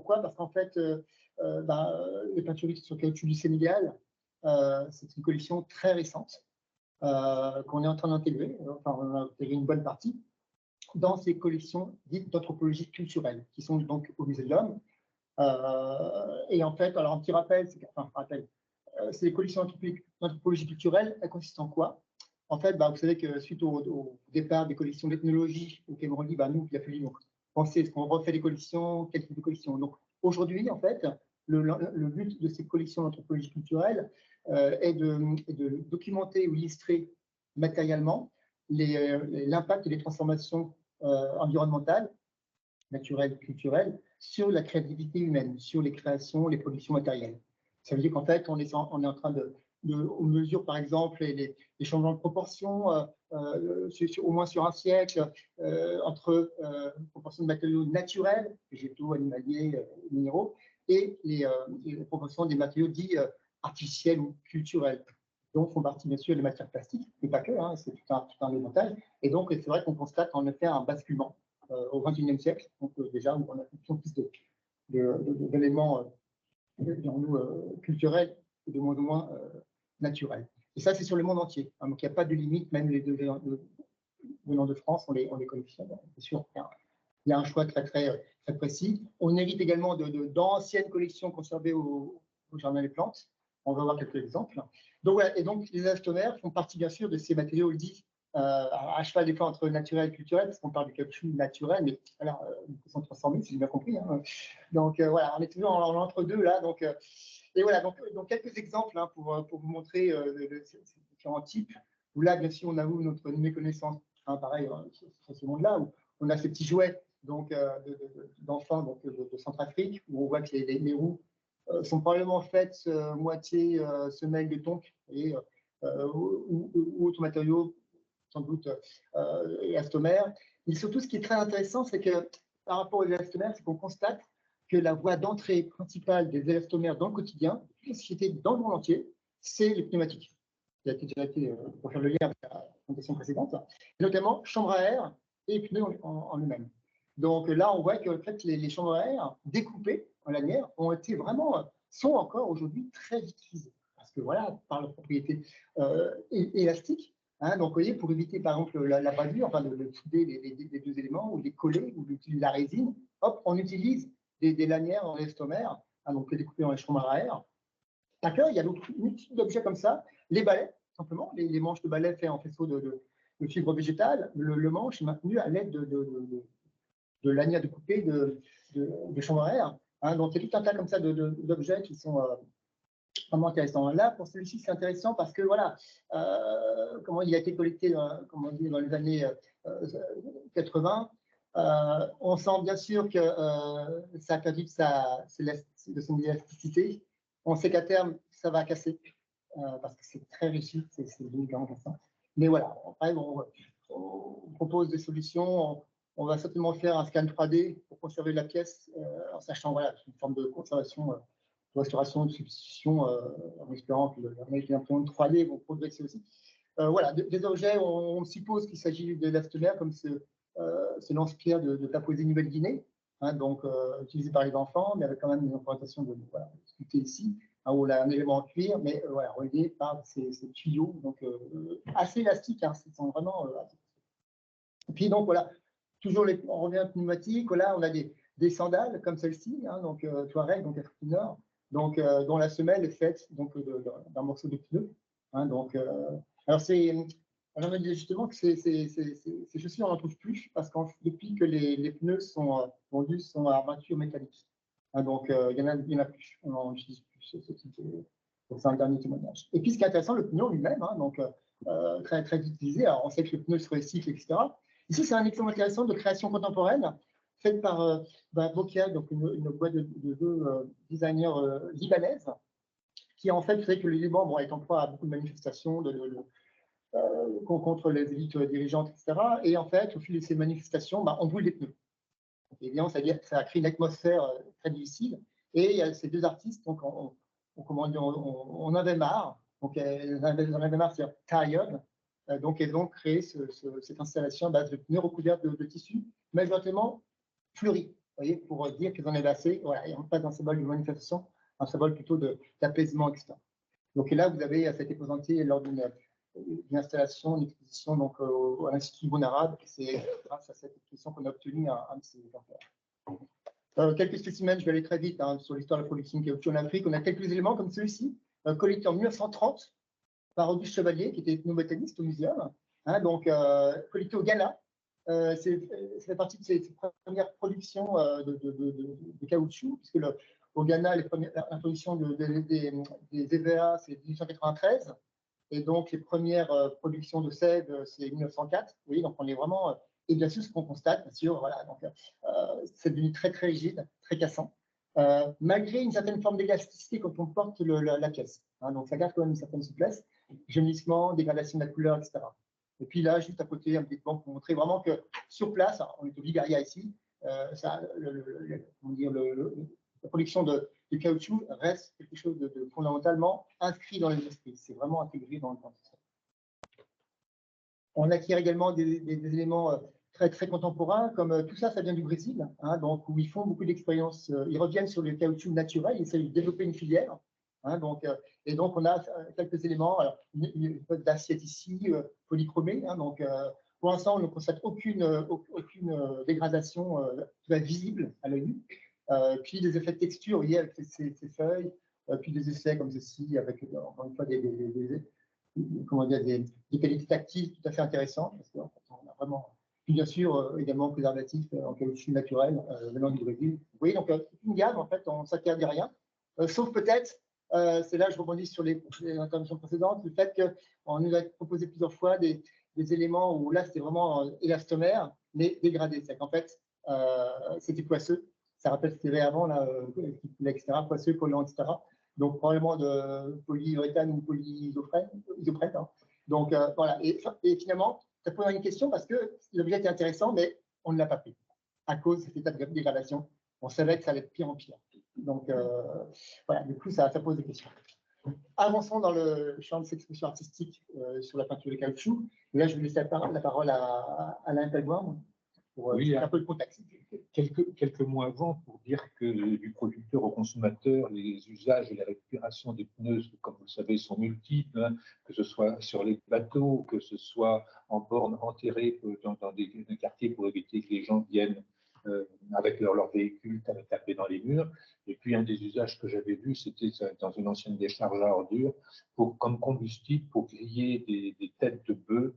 Pourquoi? Parce qu'en fait, les peintures sur caoutchouc du Sénégal, c'est une collection très récente qu'on est en train d'intégrer. Enfin, on a intégré une bonne partie dans ces collections dites d'anthropologie culturelle, qui sont donc au Musée de l'Homme. Et en fait, alors un petit rappel, c'est les collections d'anthropologie culturelle, elles consistent en quoi? En fait, vous savez que suite au départ des collections d'ethnologie au Cameroun, nous, il a fallu donc, penser, est-ce qu'on refait les collections, quel type de collection? Donc aujourd'hui, en fait, le but de ces collections d'anthropologie culturelle est de documenter ou illustrer matériellement l'impact et les transformations environnementales, naturelles, culturelles, sur la créativité humaine, sur les créations, les productions matérielles. Ça veut dire qu'en fait, on est en train on mesure par exemple les changements de proportion, au moins sur un siècle, entre proportions de matériaux naturels, végétaux, animaliers, minéraux, et les proportions des matériaux dits artificiels ou culturels, dont font partie bien sûr les matières plastiques, mais pas que, hein, c'est tout un éventail. Et donc, c'est vrai qu'on constate en effet un basculement au XXIe siècle, donc déjà, où on a une plus d'éléments culturels et de moins en moins naturels. Et ça, c'est sur le monde entier. Hein, donc, il n'y a pas de limite, même les deux venant de France, on les collectionne. C'est sûr, il y a un choix très précis. On hérite également d'anciennes collections conservées au Jardin des Plantes. On va voir quelques exemples. Donc, voilà, et donc, les élastomères font partie, bien sûr, de ces matériaux dits à cheval des fois entre naturel et culturel, parce qu'on parle du caoutchouc naturel, mais alors, ils sont transformés, si j'ai bien compris. Hein. Donc, voilà, on est toujours en entre-deux, là. Donc, et voilà, donc quelques exemples hein, pour vous montrer ces différents types, où là, bien sûr, on avoue notre méconnaissance, hein, pareil, sur ce monde-là, où on a ces petits jouets d'enfants de Centrafrique, où on voit que les roues sont probablement faites moitié semelle de tonk ou autres matériaux, sans doute élastomères. Mais surtout, ce qui est très intéressant, c'est que par rapport aux élastomères, c'est qu'on constate que la voie d'entrée principale des élastomères dans le quotidien, de la société dans le monde entier, c'est les pneumatiques. Il a déjà été, pour faire le lien avec la présentation précédente, et notamment chambre à air et pneus en eux-mêmes. Donc là, on voit que en fait, les chambres à air découpées en lanières sont encore aujourd'hui très utilisées. Parce que voilà, par leur propriété élastique, hein, donc, vous voyez, pour éviter, par exemple, la bavure, enfin, de souder les deux éléments, ou les coller, ou d'utiliser la résine, hop, on utilise des lanières en élastomère, hein, donc découpées dans les chambres à air. D'accord, il y a d'autres multiples d'objets comme ça. Les balais, simplement, les manches de balais faits en faisceau de fibres végétales. Le manche est maintenu à l'aide de lanières découpées de chambres à air. Hein, donc, il y a tout un tas comme ça d'objets qui sont vraiment intéressant. Là, pour celui-ci, c'est intéressant parce que, voilà, comment il a été collecté dans les années 80. On sent bien sûr que ça a perdu de son élasticité. On sait qu'à terme, ça va casser parce que c'est très rigide, c'est vraiment cassant. Mais voilà, après, on propose des solutions. On va certainement faire un scan 3D pour conserver la pièce en sachant, voilà, une forme de conservation de restauration, de substitution, en espérant que les imprimantes 3D vont progresser aussi. Voilà, des objets, on suppose qu'il s'agit d'élastomères, comme ce lance-pierre de Papouasie-Nouvelle-Guinée, hein, donc utilisé par les enfants, mais avec quand même une représentation sculptée ici, hein, où on a un élément en cuir, mais voilà, relié par ces tuyaux, donc assez élastiques, hein, sont vraiment. Et puis donc voilà, toujours on revient à pneumatique, là on a des sandales comme celle-ci, hein, donc Touareg, donc Afrique du Nord, donc dont la semelle est faite d'un morceau de pneu. Hein, donc, alors on me disait justement que ces chaussures on n'en trouve plus parce que depuis que les pneus sont vendus sont à armature métallique. Hein, donc il y en a plus. On n'en utilise plus ce type donc c'est un dernier témoignage. Et puis ce qui est intéressant, le pneu lui-même, hein, donc très utilisé. Alors on sait que le pneu se recycle, etc. Ici c'est un exemple intéressant de création contemporaine faite par Bokia, donc une boîte de deux designers libanaises, qui en fait fait que le Liban est en proie à beaucoup de manifestations contre les élites dirigeantes, etc. Et en fait, au fil de ces manifestations, on brûle des pneus. Donc, évidemment, c'est-à-dire que ça a créé une atmosphère très difficile. Et ces deux artistes, donc, on avait marre. Donc, on avait marre, c'est-à-dire tired. Donc, elles ont créé cette installation à base de pneus recouverts de tissus majoritairement fleuris. voyez, pour dire qu'ils en avaient assez. Voilà, et on passe d'un symbole de manifestation, un symbole plutôt d'apaisement, etc. Donc là, vous avez, ça a été présenté lors d'une installation, une exposition donc, à l'Institut Ibn Arabe. C'est grâce à cette exposition qu'on a obtenu un de ces exemplaires. Quelques spécimens, je vais aller très vite sur l'histoire de la production de caoutchouc en Afrique. On a quelques éléments comme celui-ci, collectés en 1930 par Auguste Chevalier, qui était ethnobotaniste au muséum, donc collecté au Ghana. Ça fait partie de ses premières productions de caoutchouc, puisque au Ghana, l'introduction des EVA, c'est 1893, et donc les premières productions de sève, c'est 1904. Oui, donc on est vraiment, et bien sûr, ce qu'on constate, bien sûr, voilà, donc c'est devenu très très rigide, très cassant, malgré une certaine forme d'élasticité quand on porte la pièce. Donc ça garde quand même une certaine souplesse, jaunissement, dégradation de la couleur, etc. Et puis là, juste à côté, un petit peu pour montrer vraiment que sur place, on est au Vigaria ici, la production de caoutchouc reste quelque chose de fondamentalement inscrit dans les esprits. C'est vraiment intégré dans le temps. On acquiert également des éléments très, très contemporains, comme tout ça, ça vient du Brésil, donc, où ils font beaucoup d'expériences. Ils reviennent sur le caoutchouc naturel, ils essaient de développer une filière. Et donc, on a quelques éléments, une d'assiette ici, polychromée. Donc, pour l'instant, on ne constate aucune dégradation visible à l'œil nu. Puis des effets de texture liés avec ces feuilles, puis des essais comme ceci, avec encore une fois des qualités tactiles tout à fait intéressantes, parce qu'en fait, on a vraiment, puis bien sûr, également préservatif en caoutchouc naturel venant du Brésil. Vous voyez, donc une gamme, en fait, on ne s'interdit rien, sauf peut-être, c'est là que je rebondis sur les interventions précédentes, le fait qu'on nous a proposé plusieurs fois des éléments où là, c'était vraiment élastomère, mais dégradé. C'est qu'en fait, c'était poisseux. Ça rappelle ce qu'il y avait avant, là, etc., poisseux, collant, etc. Donc, probablement de polyuréthane ou polyisoprène. Donc, voilà. Et finalement, ça pose une question parce que l'objet était intéressant, mais on ne l'a pas pris à cause de cet état de dégradation. On savait que ça allait être pire en pire. Donc, voilà, du coup, ça pose des questions. Avançons dans le champ de cette expression artistique sur la peinture de caoutchouc. Et là, je vais laisser la parole à Alain Pelgouin pour un peu le contexte. Quelques mots avant, pour dire que du producteur au consommateur, les usages et la récupération des pneus, comme vous le savez, sont multiples, que ce soit sur les bateaux, que ce soit en bornes enterrées dans des quartiers pour éviter que les gens viennent avec leur véhicule taper dans les murs. Et puis, un des usages que j'avais vu, c'était dans une ancienne décharge à ordures, comme combustible pour griller des têtes de bœufs,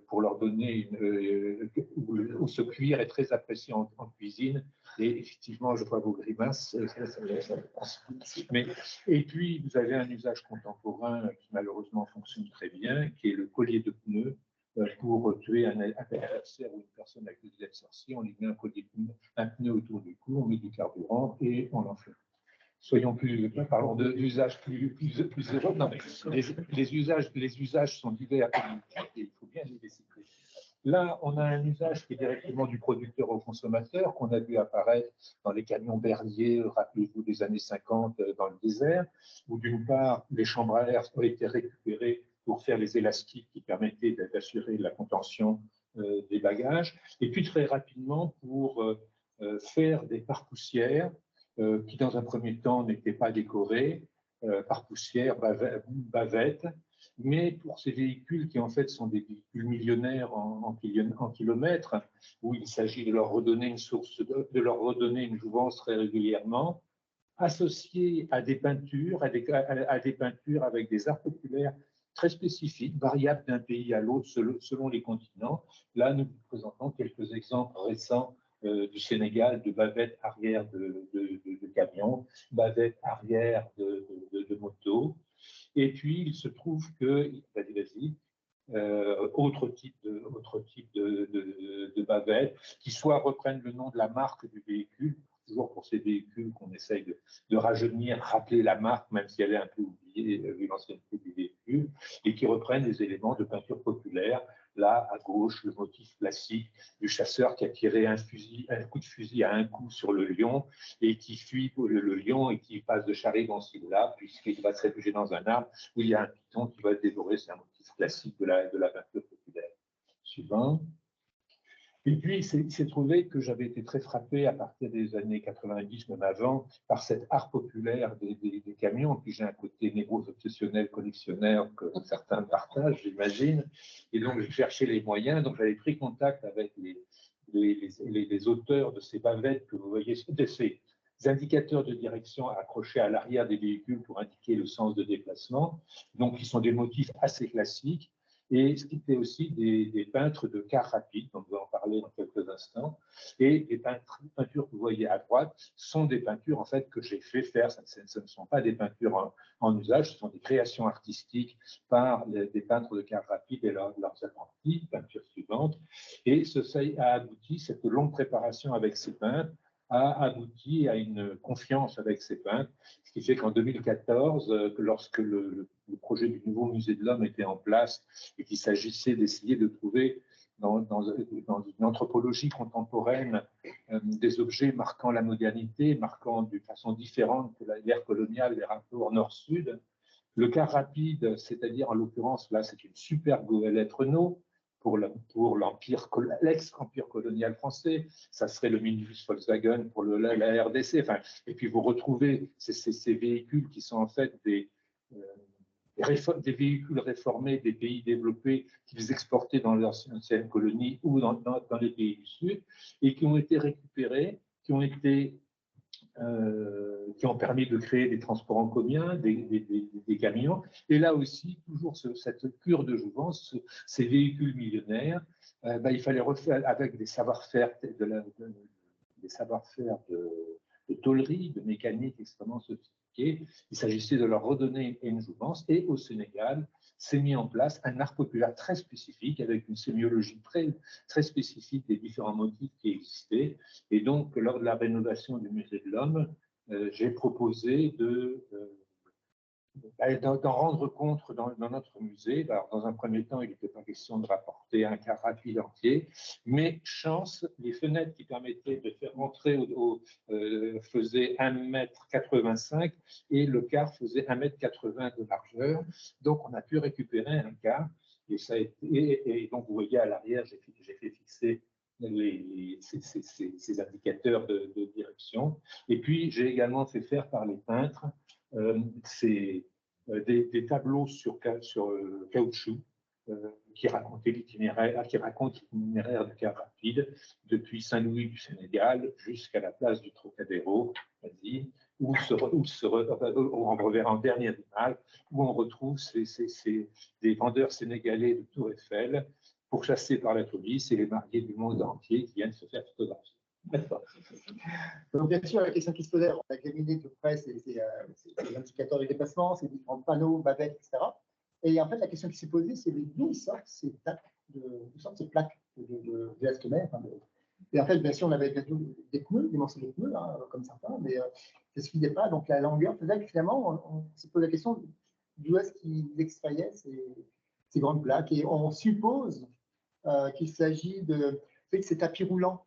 pour leur donner où ce cuir est très apprécié en cuisine. Et effectivement, je vois vos grimaces. Et puis, vous avez un usage contemporain qui malheureusement fonctionne très bien, qui est le collier de pneus. Pour tuer un adversaire ou une personne avec des ailes sorciers, on lui met un pneu autour du cou, on met du carburant et on l'enflamme. Parlons d'usages plus heureux. Non, mais les usages sont divers et il faut bien les décider. Là, on a un usage qui est directement du producteur au consommateur, qu'on a vu apparaître dans les camions berliers, rappelez-vous, des années 50 dans le désert, où d'une part, les chambres à air ont été récupérées pour faire les élastiques qui permettaient d'assurer la contention des bagages, et puis très rapidement pour faire des pare-poussières qui, dans un premier temps, n'étaient pas décorés, pare-poussières, bavettes, mais pour ces véhicules qui, en fait, sont des véhicules millionnaires en kilomètres, où il s'agit de leur redonner une jouvence très régulièrement, associés à des peintures, à des peintures avec des arts populaires très spécifiques, variables d'un pays à l'autre selon les continents. Là, nous vous présentons quelques exemples récents du Sénégal, de bavettes arrière de camions, bavettes arrière de motos. Et puis, il se trouve que, vas-y, autre type de bavettes, qui soit reprennent le nom de la marque du véhicule, toujours pour ces véhicules qu'on essaye de rajeunir, rappeler la marque, même si elle est un peu oubliée vu l'ancienneté du véhicule, et qui reprennent des éléments de peinture populaire. Là, à gauche, le motif classique du chasseur qui a tiré un coup de fusil à un coup sur le lion et qui fuit le lion et qui passe de Charigon-Silla puisqu'il va se réfugier dans un arbre où il y a un python qui va le dévorer. C'est un motif classique de la peinture populaire. Suivant. Et puis, il s'est trouvé que j'avais été très frappé à partir des années 90, même avant, par cet art populaire des camions. Puis j'ai un côté névro-obsessionnel, collectionneur que certains partagent, j'imagine. Et donc, j'ai cherché les moyens. Donc, j'avais pris contact avec les auteurs de ces bavettes que vous voyez, de ces indicateurs de direction accrochés à l'arrière des véhicules pour indiquer le sens de déplacement. Donc, qui sont des motifs assez classiques. Et ce qui était aussi des peintres de cars rapides, dont on va en parler dans quelques instants. Et les peintures que vous voyez à droite sont des peintures en fait que j'ai fait faire. Ce ne sont pas des peintures en usage, ce sont des créations artistiques par des peintres de cars rapides et leurs apprentis, peinture suivante. Et ça a abouti, cette longue préparation avec ces peintres, a abouti à une confiance avec ces peintres, ce qui fait qu'en 2014, lorsque le projet du nouveau musée de l'homme était en place et qu'il s'agissait d'essayer de trouver dans une anthropologie contemporaine des objets marquant la modernité, marquant d'une façon différente que l'ère coloniale, les rapports nord-sud, le car rapide, c'est-à-dire en l'occurrence là, c'est une super goélette Renault, pour l'empire, l'ex-empire colonial français, ça serait le minibus Volkswagen pour la RDC. Enfin, et puis vous retrouvez ces véhicules qui sont en fait des véhicules réformés des pays développés qu'ils exportaient dans leurs anciennes colonies ou dans les pays du Sud et qui ont été récupérés, qui ont permis de créer des transports en commun, des camions. Et là aussi, toujours cette cure de jouvence, ces véhicules millionnaires, il fallait refaire avec des savoir-faire de tôlerie, de mécanique extrêmement sophistiqués. Il s'agissait de leur redonner une jouvence. Et au Sénégal, s'est mis en place un art populaire très spécifique, avec une sémiologie très spécifique des différents motifs qui existaient. Et donc, lors de la rénovation du Musée de l'Homme, j'ai proposé d'en rendre compte dans notre musée. Alors, dans un premier temps, il n'était pas question de rapporter un car rapide entier, mais chance, les fenêtres qui permettaient de faire entrer faisaient 1,85 m et le car faisait 1,80 m de largeur. Donc, on a pu récupérer un car. Et donc, vous voyez à l'arrière, j'ai fait fixer ces indicateurs de direction. Et puis, j'ai également fait faire par les peintres des tableaux sur caoutchouc qui racontent l'itinéraire du car rapide depuis Saint-Louis du Sénégal jusqu'à la place du Trocadéro, où on reverra en dernière image, où on retrouve des vendeurs sénégalais de Tour Eiffel pourchassés par la police et les mariés du monde entier qui viennent se faire photographier. Donc, bien sûr, la question qui se posait, on a examiné de près ces indicateurs de déplacement, ces différents panneaux, bavettes, etc. Et en fait, la question qui s'est posée, c'est d'où sortent ces plaques d'élastomères. Et en fait, bien sûr, on avait des pneus, des morceaux de pneus, comme certains, mais ça ne suffisait pas. Donc, la longueur faisait que finalement, on s'est posé la question d'où est-ce qu'ils extrayaient ces grandes plaques. Et on suppose qu'il s'agit de ces tapis roulants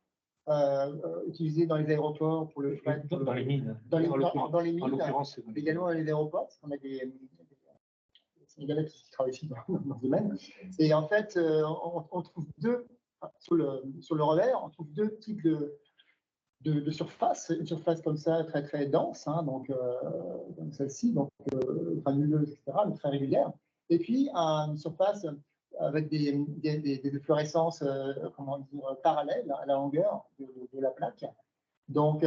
utilisés dans les aéroports pour le fret. Dans les mines. Dans les mines, également dans les aéroports, parce qu'on a des Sénégalais qui travaillent ici dans ce domaine. Et en fait, on trouve sur le revers, on trouve deux types de surface. Une surface comme ça, très très dense, donc comme celle-ci, donc granuleuse, etc., très régulière. Et puis une surface avec des fluorescences parallèles à la longueur de la plaque. Donc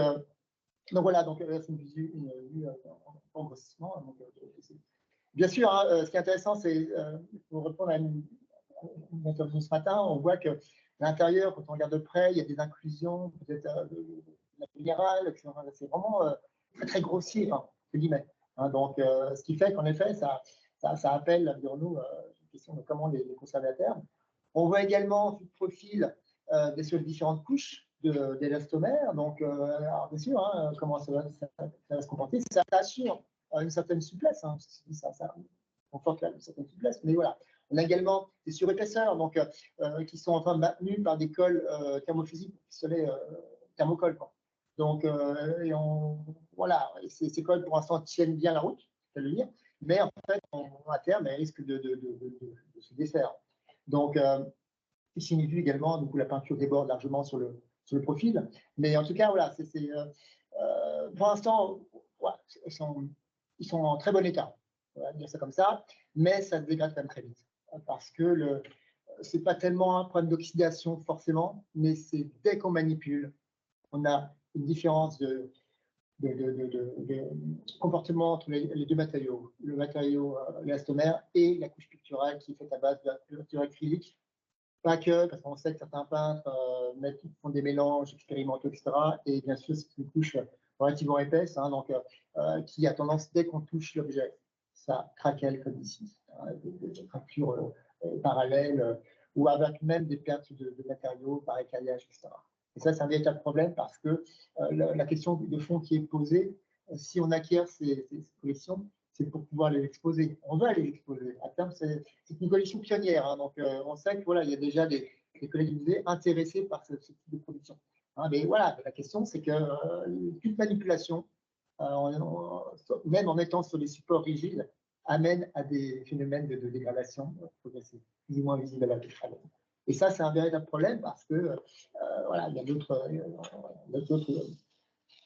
voilà, donc c'est une vue en grossissement. Bien sûr, ce qui est intéressant, c'est pour répondre à une interview ce matin, on voit que à l'intérieur, quand on regarde de près, il y a des inclusions, peut-être de la minérale, c'est vraiment très très grossier, entre guillemets. Donc, ce qui fait qu'en effet, ça appelle, dirons-nous, une question de comment les conserver à terme. On voit également sur le profil sur les différentes couches d'élastomère. Donc, alors, bien sûr, comment ça va se comporter. Ça assure une certaine souplesse. Ça conforte une certaine souplesse. Mais voilà. On a également des surépaisseurs qui sont enfin maintenus par des cols thermophysiques, pistolets thermocolle. Donc, voilà, ces cols pour l'instant tiennent bien la route, je peux le dire, mais en fait, à terme, elles risquent de se défaire. Donc, qui signifie également, donc, la peinture déborde largement sur le profil. Mais en tout cas, voilà, pour l'instant, voilà, ils sont en très bon état, on va dire ça comme ça, mais ça se dégrade quand même très vite. Parce que ce n'est pas tellement un problème d'oxydation forcément, mais c'est dès qu'on manipule, on a une différence de comportement entre les deux matériaux, le matériau l'élastomère et la couche picturale qui est faite à base de la peinture acrylique. Pas que, parce qu'on sait que certains peintres font des mélanges expérimentaux, etc. Et bien sûr, c'est une couche relativement épaisse, hein, donc, qui a tendance, dès qu'on touche l'objet, ça craquelle comme ici, hein, des fractures parallèles, ou avec même des pertes de matériaux par écaillage, etc. Et ça, c'est un véritable problème parce que la question de fond qui est posée, si on acquiert ces collections, c'est pour pouvoir les exposer. On va les exposer. À terme, c'est une collection pionnière. Hein, donc, on sait que voilà, il y a déjà des collègues du musée intéressés par ce type de production. Hein, mais voilà, la question, c'est que toute manipulation, même en étant sur des supports rigides, amène à des phénomènes de dégradation progressive, plus ou moins visibles à la vue. Et ça, c'est un véritable problème parce que voilà, il y a d'autres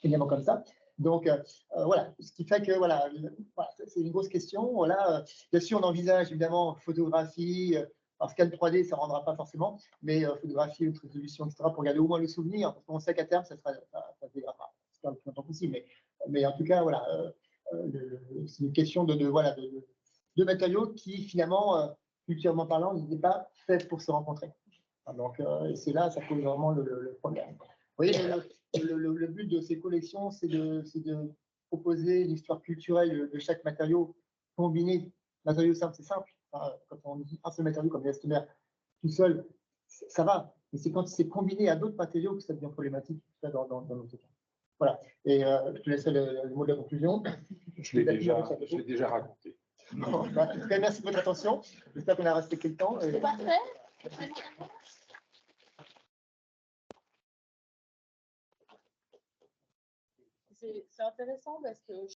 éléments comme ça. Donc, voilà, ce qui fait que, voilà, c'est une grosse question. Voilà, bien sûr, on envisage évidemment photographie, alors scan 3D, ça ne rendra pas forcément, mais photographie, haute résolution, etc., pour garder au moins le souvenir, parce qu'on sait qu'à terme, ça se dégradera. C'est pas le plus longtemps possible, mais en tout cas, voilà, c'est une question de matériaux qui, finalement, culturellement parlant, n'étaient pas faits pour se rencontrer. Donc, c'est là, ça pose vraiment le problème. Vous voyez, le but de ces collections, c'est de proposer l'histoire culturelle de chaque matériau combiné. Matériau simple, c'est simple. Enfin, quand on dit un seul matériau comme l'élastomère tout seul, ça va. Mais c'est quand c'est combiné à d'autres matériaux que ça devient problématique dans notre cas. Voilà. Et je te laisse le mot de la conclusion. Je l'ai déjà raconté. Bon, bah, en tout cas, merci de votre attention. J'espère qu'on a respecté le temps. C'est parfait. C'est intéressant parce que